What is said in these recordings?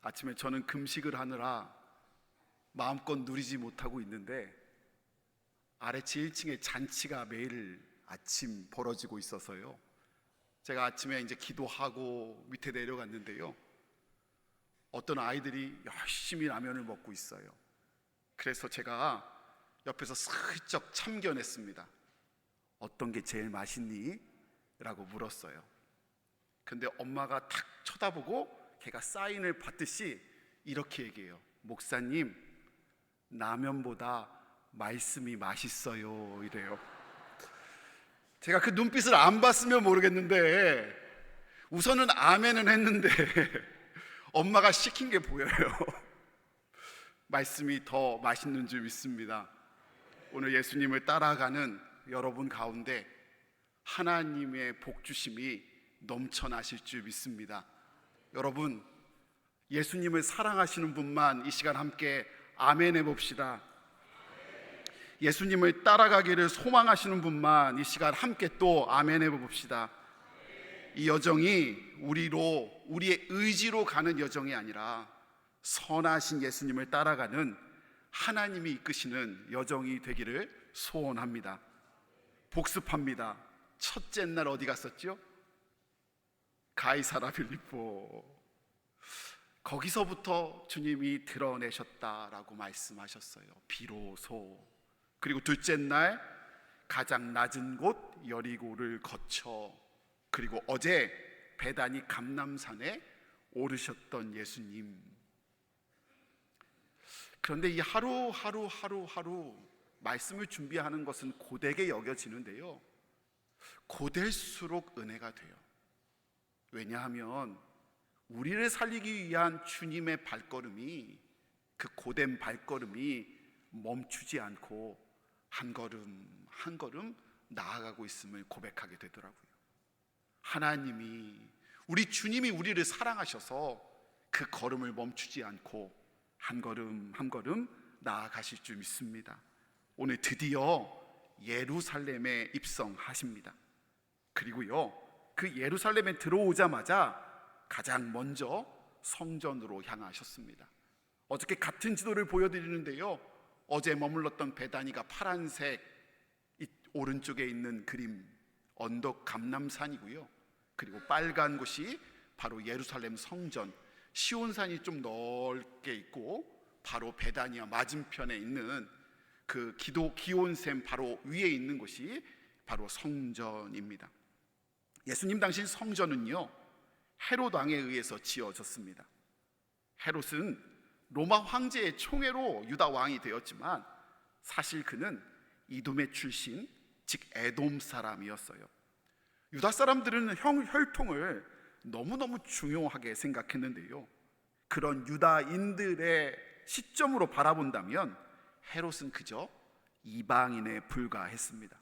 아침에 저는 금식을 하느라 마음껏 누리지 못하고 있는데 아래 제1층에 잔치가 매일 아침 벌어지고 있어서요, 제가 아침에 이제 기도하고 밑에 내려갔는데요, 어떤 아이들이 열심히 라면을 먹고 있어요. 그래서 제가 옆에서 슬쩍 참견했습니다. 어떤 게 제일 맛있니? 라고 물었어요. 근데 엄마가 탁 쳐다보고 걔가 사인을 받듯이 이렇게 얘기해요. 목사님, 라면보다 말씀이 맛있어요. 이래요. 제가 그 눈빛을 안 봤으면 모르겠는데 우선은 아멘은 했는데 엄마가 시킨 게 보여요. 말씀이 더 맛있는 줄 믿습니다. 오늘 예수님을 따라가는 여러분 가운데 하나님의 복주심이 넘쳐나실 줄 믿습니다. 여러분, 예수님을 사랑하시는 분만 이 시간 함께 아멘 해봅시다. 예수님을 따라가기를 소망하시는 분만 이 시간 함께 또 아멘 해봅시다. 이 여정이 우리의 의지로 가는 여정이 아니라 선하신 예수님을 따라가는 하나님이 이끄시는 여정이 되기를 소원합니다. 복습합니다. 첫째 날 어디 갔었죠? 가이사라 빌립보. 거기서부터 주님이 드러내셨다라고 말씀하셨어요. 비로소. 그리고 둘째 날 가장 낮은 곳 여리고를 거쳐, 그리고 어제 베다니 감람산에 오르셨던 예수님. 그런데 이 하루하루 말씀을 준비하는 것은 고되게 여겨지는데요, 고될수록 은혜가 돼요. 왜냐하면 우리를 살리기 위한 주님의 발걸음이, 그 고된 발걸음이 멈추지 않고 한 걸음 한 걸음 나아가고 있음을 고백하게 되더라고요. 하나님이, 우리 주님이 우리를 사랑하셔서 그 걸음을 멈추지 않고 한 걸음 한 걸음 나아가실 줄 믿습니다. 오늘 드디어 예루살렘에 입성하십니다. 그리고요, 그 예루살렘에 들어오자마자 가장 먼저 성전으로 향하셨습니다. 어저께 같은 지도를 보여드리는데요, 어제 머물렀던 베다니가 파란색, 이 오른쪽에 있는 그림 언덕 감람산이고요, 그리고 빨간 곳이 바로 예루살렘 성전, 시온산이 좀 넓게 있고 바로 베다니와 맞은편에 있는 그 기온샘 바로 위에 있는 곳이 바로 성전입니다. 예수님 당시 성전은요, 헤롯 왕에 의해서 지어졌습니다. 헤롯은 로마 황제의 총애로 유다 왕이 되었지만 사실 그는 이돔의 출신, 즉 에돔 사람이었어요. 유다 사람들은 혈통을 너무너무 중요하게 생각했는데요, 그런 유다인들의 시점으로 바라본다면 헤롯은 그저 이방인에 불과했습니다.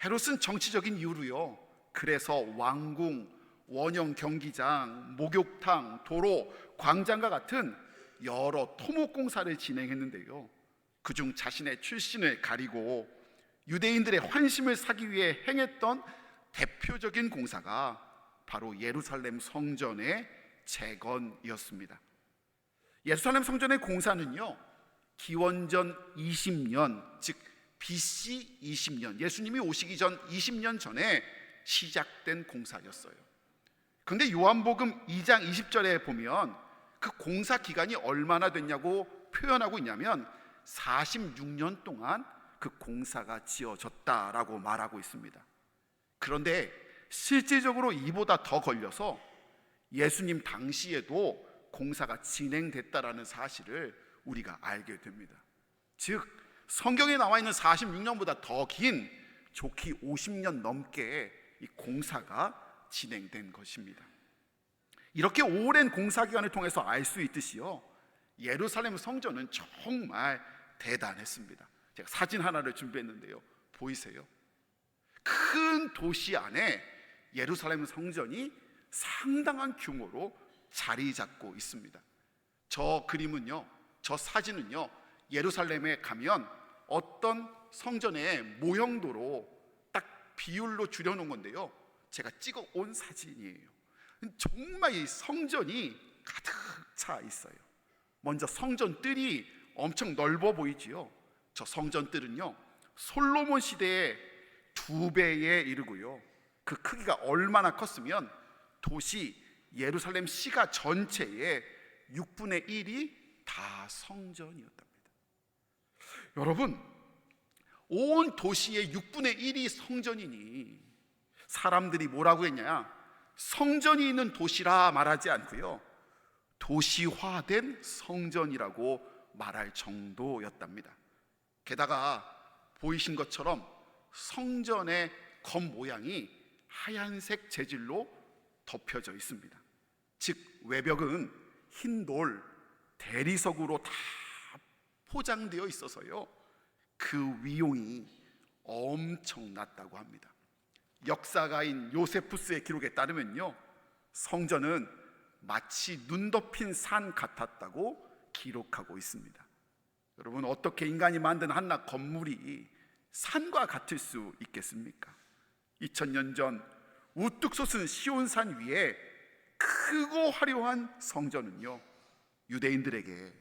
헤롯은 정치적인 이유로요, 그래서 왕궁, 원형 경기장, 목욕탕, 도로, 광장과 같은 여러 토목공사를 진행했는데요, 그중 자신의 출신을 가리고 유대인들의 환심을 사기 위해 행했던 대표적인 공사가 바로 예루살렘 성전의 재건이었습니다. 예루살렘 성전의 공사는요, 기원전 20년, 즉 BC 20년, 예수님이 오시기 전 20년 전에 시작된 공사였어요. 그런데 요한복음 2장 20절에 보면 그 공사 기간이 얼마나 됐냐고 표현하고 있냐면 46년 동안 그 공사가 지어졌다라고 말하고 있습니다. 그런데 실질적으로 이보다 더 걸려서 예수님 당시에도 공사가 진행됐다라는 사실을 우리가 알게 됩니다. 즉 성경에 나와 있는 46년보다 더 긴 좋기 50년 넘게 이 공사가 진행된 것입니다. 이렇게 오랜 공사 기간을 통해서 알 수 있듯이요, 예루살렘 성전은 정말 대단했습니다. 제가 사진 하나를 준비했는데요, 보이세요? 큰 도시 안에 예루살렘 성전이 상당한 규모로 자리 잡고 있습니다. 저 그림은요, 저 사진은요, 예루살렘에 가면 어떤 성전의 모형도로 딱 비율로 줄여놓은 건데요, 제가 찍어 온 사진이에요. 정말 이 성전이 가득 차 있어요. 먼저 성전뜰이 엄청 넓어 보이지요. 저 성전뜰은요, 솔로몬 시대의 2배에 이르고요, 그 크기가 얼마나 컸으면 도시 예루살렘 시가 전체의 6분의 1이 다 성전이었답니다. 여러분, 온 도시의 6분의 1이 성전이니 사람들이 뭐라고 했냐? 성전이 있는 도시라 말하지 않고요, 도시화된 성전이라고 말할 정도였답니다. 게다가 보이신 것처럼 성전의 겉모양이 하얀색 재질로 덮여져 있습니다. 즉 외벽은 흰 돌, 대리석으로 다 포장되어 있어서요, 그 위용이 엄청났다고 합니다. 역사가인 요세푸스의 기록에 따르면요, 성전은 마치 눈 덮인 산 같았다고 기록하고 있습니다. 여러분, 어떻게 인간이 만든 한낱 건물이 산과 같을 수 있겠습니까? 2000년 전 우뚝 솟은 시온산 위에 크고 화려한 성전은요, 유대인들에게,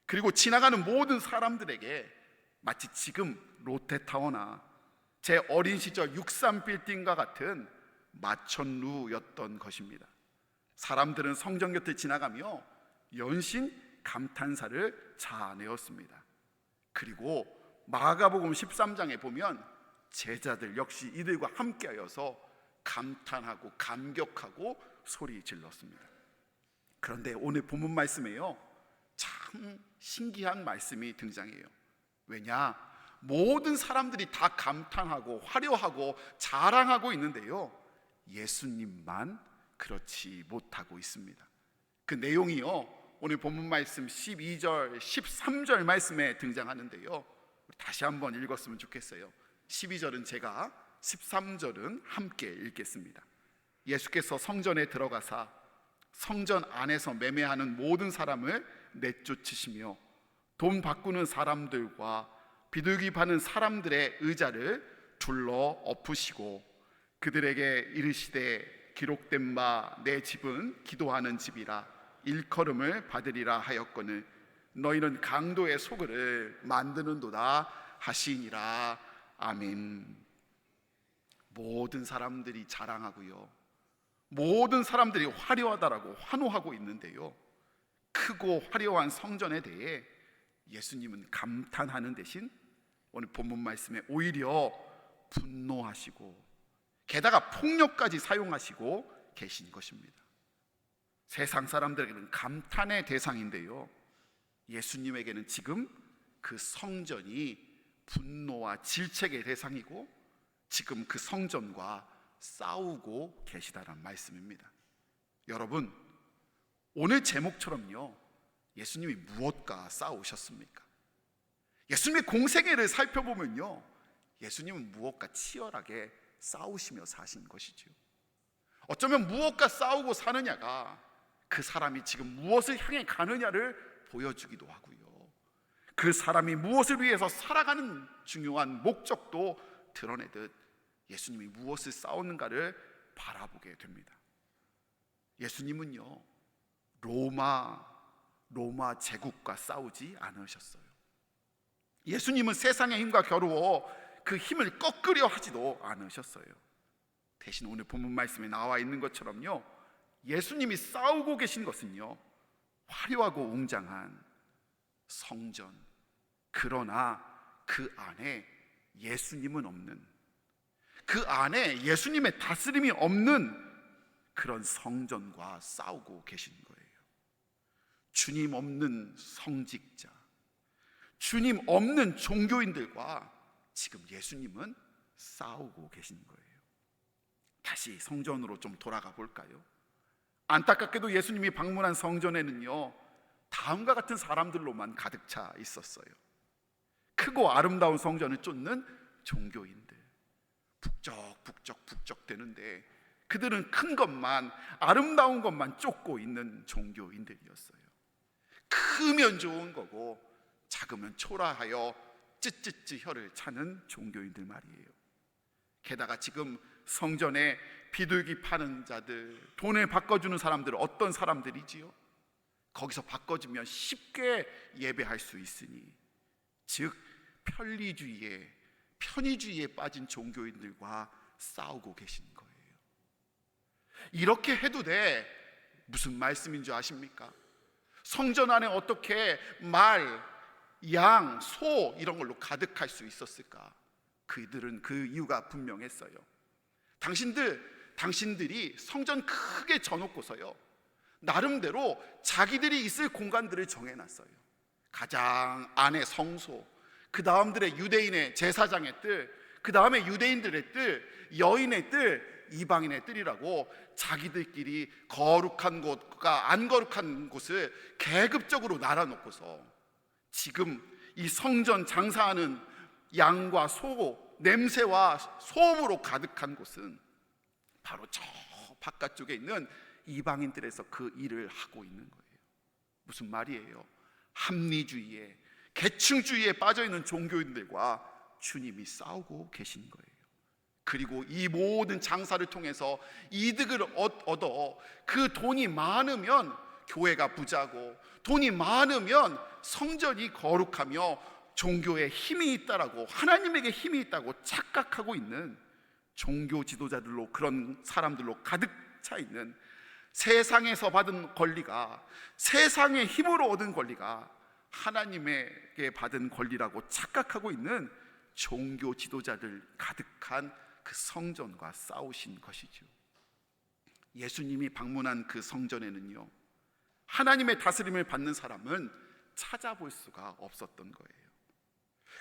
그리고 지나가는 모든 사람들에게 마치 지금 롯데타워나 제 어린 시절 63빌딩과 같은 마천루였던 것입니다. 사람들은 성전 곁을 지나가며 연신 감탄사를 자아내었습니다. 그리고 마가복음 13장에 보면 제자들 역시 이들과 함께하여서 감탄하고 감격하고 소리 질렀습니다. 그런데 오늘 본문 말씀에요, 참 신기한 말씀이 등장해요. 왜냐? 모든 사람들이 다 감탄하고 화려하고 자랑하고 있는데요, 예수님만 그렇지 못하고 있습니다. 그 내용이요, 오늘 본문 말씀 12절, 13절 말씀에 등장하는데요, 다시 한번 읽었으면 좋겠어요. 12절은 제가, 13절은 함께 읽겠습니다. 예수께서 성전에 들어가사 성전 안에서 매매하는 모든 사람을 내쫓으시며 돈 바꾸는 사람들과 비둘기 파는 사람들의 의자를 둘러 엎으시고 그들에게 이르시되 기록된 바 내 집은 기도하는 집이라 일컬음을 받으리라 하였거늘 너희는 강도의 소굴을 만드는도다 하시니라. 아멘. 모든 사람들이 자랑하고요, 모든 사람들이 화려하다라고 환호하고 있는데요, 크고 화려한 성전에 대해 예수님은 감탄하는 대신 오늘 본문 말씀에 오히려 분노하시고 게다가 폭력까지 사용하시고 계신 것입니다. 세상 사람들에게는 감탄의 대상인데요, 예수님에게는 지금 그 성전이 분노와 질책의 대상이고 지금 그 성전과 싸우고 계시다는 말씀입니다. 여러분, 오늘 제목처럼요, 예수님이 무엇과 싸우셨습니까? 예수님의 공생애를 살펴보면요, 예수님은 무엇과 치열하게 싸우시며 사신 것이죠. 어쩌면 무엇과 싸우고 사느냐가 그 사람이 지금 무엇을 향해 가느냐를 보여주기도 하고요, 그 사람이 무엇을 위해서 살아가는 중요한 목적도 드러내듯 예수님이 무엇을 싸우는가를 바라보게 됩니다. 예수님은요, 로마 제국과 싸우지 않으셨어요. 예수님은 세상의 힘과 겨루어 그 힘을 꺾으려 하지도 않으셨어요. 대신 오늘 본문 말씀에 나와 있는 것처럼요, 예수님이 싸우고 계신 것은요, 화려하고 웅장한 성전, 그러나 그 안에 예수님은 없는, 그 안에 예수님의 다스림이 없는 그런 성전과 싸우고 계신 거예요. 주님 없는 성직자, 주님 없는 종교인들과 지금 예수님은 싸우고 계신 거예요. 다시 성전으로 좀 돌아가 볼까요? 안타깝게도 예수님이 방문한 성전에는요, 다음과 같은 사람들로만 가득 차 있었어요. 크고 아름다운 성전을 쫓는 종교인들, 북적북적 되는데 그들은 큰 것만, 아름다운 것만 쫓고 있는 종교인들이었어요. 크면 좋은 거고 작으면 초라하여 찌찌찌 혀를 차는 종교인들 말이에요. 게다가 지금 성전에 비둘기 파는 자들, 돈을 바꿔주는 사람들은 어떤 사람들이지요? 거기서 바꿔주면 쉽게 예배할 수 있으니, 즉 편의주의에 빠진 종교인들과 싸우고 계신 거예요. 이렇게 해도 돼. 무슨 말씀인 줄 아십니까? 성전 안에 어떻게 말, 양, 소 이런 걸로 가득할 수 있었을까? 그들은 그 이유가 분명했어요. 당신들이 성전 크게 져놓고서요, 나름대로 자기들이 있을 공간들을 정해놨어요. 가장 안에 성소, 그 다음들의 유대인의 제사장의 뜰, 그 다음에 유대인들의 뜰, 여인의 뜰, 이방인의 뜰이라고 자기들끼리 거룩한 곳과 안 거룩한 곳을 계급적으로 나눠놓고서 지금 이 성전 장사하는 양과 소, 냄새와 소음으로 가득한 곳은 바로 저 바깥쪽에 있는 이방인들에서 그 일을 하고 있는 거예요. 무슨 말이에요? 합리주의에, 계층주의에 빠져있는 종교인들과 주님이 싸우고 계신 거예요. 그리고 이 모든 장사를 통해서 이득을 얻어 그 돈이 많으면 교회가 부자고, 돈이 많으면 성전이 거룩하며 종교에 힘이 있다라고, 하나님에게 힘이 있다고 착각하고 있는 종교 지도자들로, 그런 사람들로 가득 차 있는, 세상에서 받은 권리가, 세상의 힘으로 얻은 권리가 하나님에게 받은 권리라고 착각하고 있는 종교 지도자들 가득한 그 성전과 싸우신 것이죠. 예수님이 방문한 그 성전에는요, 하나님의 다스림을 받는 사람은 찾아볼 수가 없었던 거예요.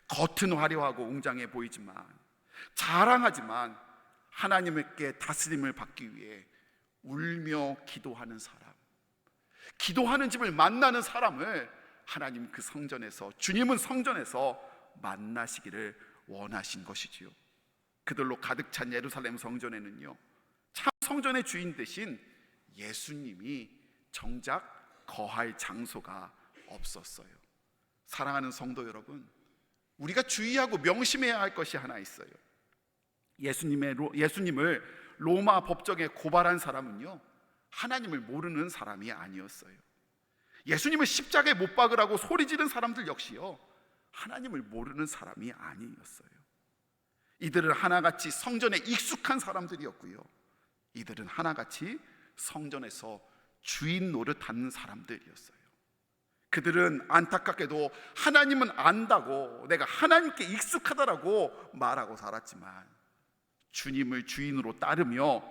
겉은 화려하고 웅장해 보이지만, 자랑하지만 하나님께 다스림을 받기 위해 울며 기도하는 사람, 기도하는 집을 만나는 사람을 하나님 그 성전에서, 주님은 성전에서 만나시기를 원하신 것이지요. 그들로 가득 찬 예루살렘 성전에는요, 참 성전의 주인 되신 예수님이 정작 거할 장소가 없었어요. 사랑하는 성도 여러분, 우리가 주의하고 명심해야 할 것이 하나 있어요. 예수님을 로마 법정에 고발한 사람은요, 하나님을 모르는 사람이 아니었어요. 예수님을 십자가에 못 박으라고 소리 지른 사람들 역시요, 하나님을 모르는 사람이 아니었어요. 이들은 하나같이 성전에 익숙한 사람들이었고요, 이들은 하나같이 성전에서 주인 노릇하는 사람들이었어요. 그들은 안타깝게도 하나님은 안다고, 내가 하나님께 익숙하다라고 말하고 살았지만, 주님을 주인으로 따르며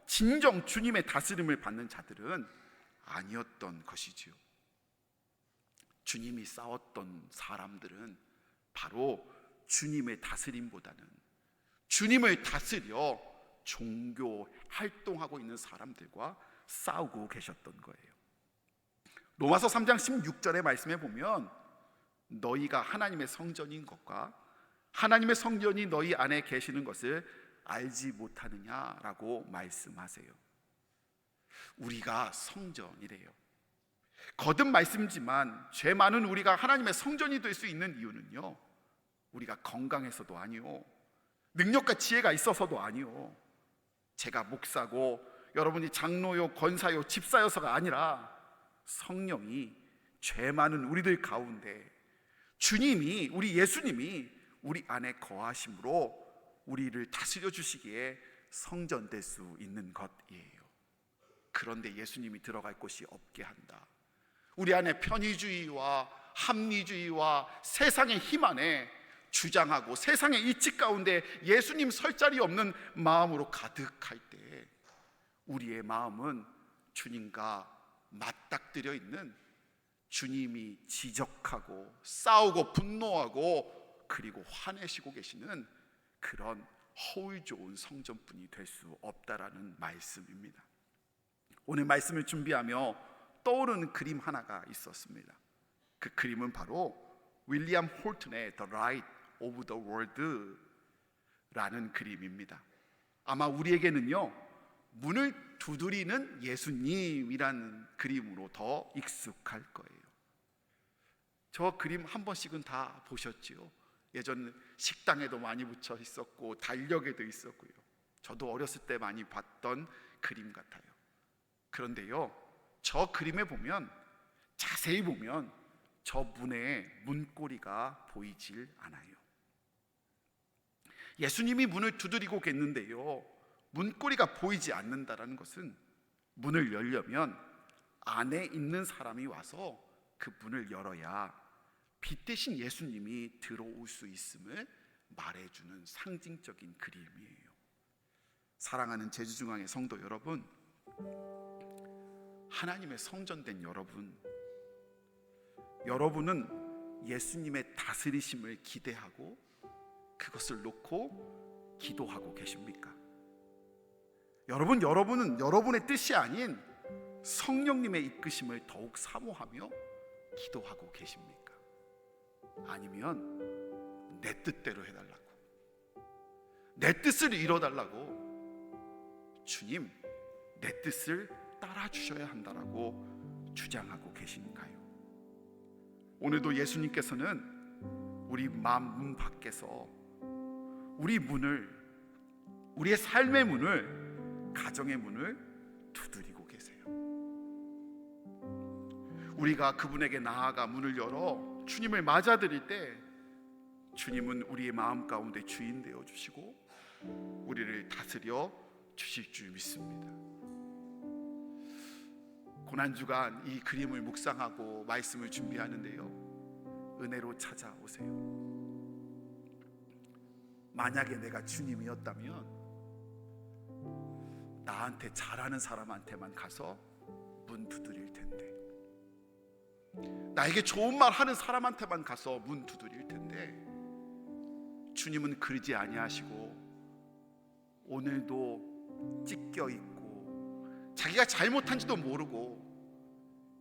진정 주님의 다스림을 받는 자들은 아니었던 것이지요. 주님이 싸웠던 사람들은 바로 주님의 다스림보다는 주님을 다스려 종교 활동하고 있는 사람들과 싸우고 계셨던 거예요. 로마서 3장 16절의 말씀에 보면, 너희가 하나님의 성전인 것과 하나님의 성전이 너희 안에 계시는 것을 알지 못하느냐라고 말씀하세요. 우리가 성전이래요. 거듭 말씀이지만 죄 많은 우리가 하나님의 성전이 될 수 있는 이유는요, 우리가 건강해서도 아니요, 능력과 지혜가 있어서도 아니요, 제가 목사고 여러분이 장로요, 권사요, 집사여서가 아니라 성령이 죄 많은 우리들 가운데 주님이, 우리 예수님이 우리 안에 거하심으로 우리를 다스려 주시기에 성전될 수 있는 것이에요. 그런데 예수님이 들어갈 곳이 없게 한다. 우리 안에 편의주의와 합리주의와 세상의 힘 안에 주장하고 세상의 이치 가운데 예수님 설 자리 없는 마음으로 가득할 때, 우리의 마음은 주님과 맞닥뜨려 있는, 주님이 지적하고 싸우고 분노하고 그리고 화내시고 계시는 그런 허울 좋은 성전뿐이 될 수 없다라는 말씀입니다. 오늘 말씀을 준비하며 떠오르는 그림 하나가 있었습니다. 그 그림은 바로 윌리엄 홀튼의 The Light of the World 라는 그림입니다. 아마 우리에게는요, 문을 두드리는 예수님이라는 그림으로 더 익숙할 거예요. 저 그림 한 번씩은 다 보셨지요? 예전 식당에도 많이 붙여 있었고 달력에도 있었고요. 저도 어렸을 때 많이 봤던 그림 같아요. 그런데요, 저 그림에 보면 자세히 보면 저 문에 문고리가 보이질 않아요. 예수님이 문을 두드리고 계시는데요, 문고리가 보이지 않는다라는 것은 문을 열려면 안에 있는 사람이 와서 그 문을 열어야 빛 대신 예수님이 들어올 수 있음을 말해주는 상징적인 그림이에요. 사랑하는 제주중앙의 성도 여러분, 하나님의 성전된 여러분은 예수님의 다스리심을 기대하고 그것을 놓고 기도하고 계십니까? 여러분은 여러분의 뜻이 아닌 성령님의 이끄심을 더욱 사모하며 기도하고 계십니까? 아니면 내 뜻대로 해달라고, 내 뜻을 이뤄달라고, 주님 내 뜻을 따라주셔야 한다라고 주장하고 계신가요? 오늘도 예수님께서는 우리 마음 문 밖에서 우리의 삶의 문을, 가정의 문을 두드리고 계세요. 우리가 그분에게 나아가 문을 열어 주님을 맞아들일 때 주님은 우리의 마음 가운데 주인 되어 주시고 우리를 다스려 주실 줄 믿습니다. 고난주간 이 그림을 묵상하고 말씀을 준비하는데요, 은혜로 찾아오세요. 만약에 내가 주님이었다면 나한테 잘하는 사람한테만 가서 문 두드릴 텐데, 나에게 좋은 말 하는 사람한테만 가서 문 두드릴 텐데, 주님은 그러지 아니하시고 오늘도 찢겨 있고 자기가 잘못한지도 모르고,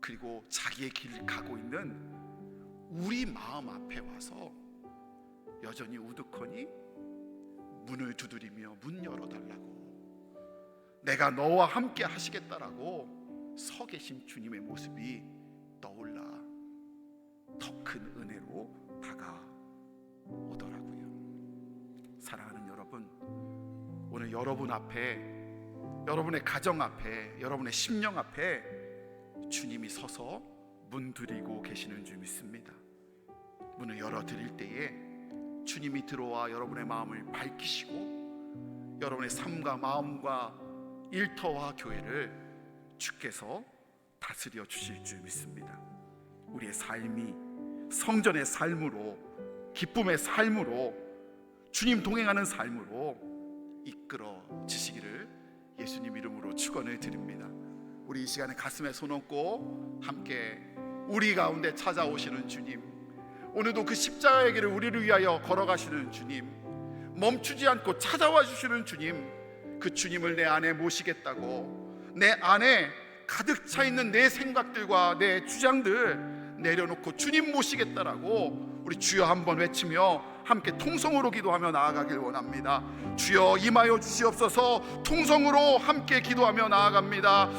그리고 자기의 길을 가고 있는 우리 마음 앞에 와서 여전히 우두커니 문을 두드리며 문 열어달라고, 내가 너와 함께 하시겠다라고 서 계신 주님의 모습이 떠올라 더 큰 은혜로 다가오더라고요. 사랑하는 여러분, 오늘 여러분 앞에, 여러분의 가정 앞에, 여러분의 심령 앞에 주님이 서서 문 두드리고 계시는 줄 믿습니다. 문을 열어드릴 때에 주님이 들어와 여러분의 마음을 밝히시고 여러분의 삶과 마음과 일터와 교회를 주께서 다스려 주실 줄 믿습니다. 우리의 삶이 성전의 삶으로, 기쁨의 삶으로, 주님 동행하는 삶으로 이끌어 주시기를 예수님 이름으로 축원을 드립니다. 우리 이 시간에 가슴에 손 얹고 함께 우리 가운데 찾아오시는 주님, 오늘도 그 십자가의 길을 우리를 위하여 걸어가시는 주님, 멈추지 않고 찾아와 주시는 주님, 그 주님을 내 안에 모시겠다고, 내 안에 가득 차 있는 내 생각들과 내 주장들 내려놓고 주님 모시겠다라고 우리 주여 한번 외치며 함께 통성으로 기도하며 나아가길 원합니다. 주여 임하여 주시옵소서. 통성으로 함께 기도하며 나아갑니다.